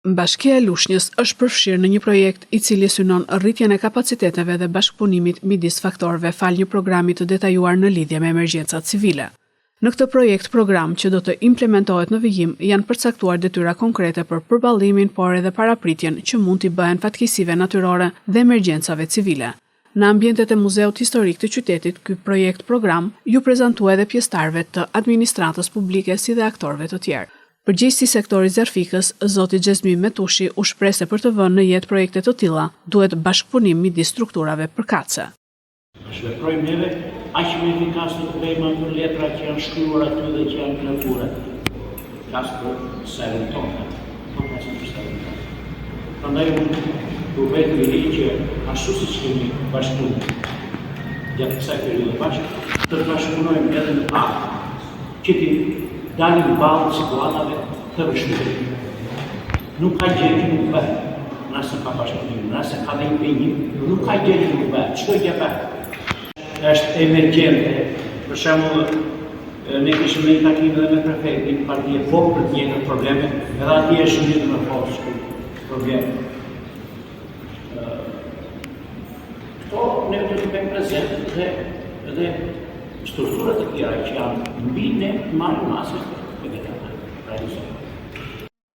Bashkia e Lushnjës është përfshirë në një projekt i cili synon rritjen e kapaciteteve dhe bashkëpunimit midis faktorëve fal një programi të detajuar në lidhje me emergjencat civile. Në këtë projekt program që do të implementohet në vijim janë përcaktuar detyra konkrete për përballimin, por edhe parapritjen që mund t'i bëhen fatkeqësive natyrore dhe emergjencave civile. Në ambientet e Muzeut Historik të qytetit, ky projekt program ju prezantua edhe pjesëtarëve të administratës publike si dhe aktorëve të tjerë. Përgjegjësi i sektorit Zarfikës, zoti Xhezmi Metushi u shpreh se për të vënë në jetë projekte të tilla, duhet bashkëpunim midis strukturave përkatëse. Shveprojmë neve aq më efikas të bëjmë ato letra që janë shkruar aty dhe që janë krenuar. Kas për serën tonë. Prandaj u vetë i që ashtu siç kemi bashkëpunim gjatë kësaj periudhe bashkë, të bashkëpunojmë edhe në akt që ti dalim balë situatave të vështirë. Nuk ka gjë që nuk bëhet, nëse ka bashkëpunim, nëse ka dhe impenjim, nuk ka gjë që nuk bëhet, çdo gjë bëhet. Është emergjente, për shembull, ne kishim një takim edhe me prefektin, partije vogël për të njëjtat probleme, edhe atje është një më fort problem. Këto ne do të bëjmë prezent dhe strukturat e tjera që janë mbi ne marrin masë e vetë realizojnë.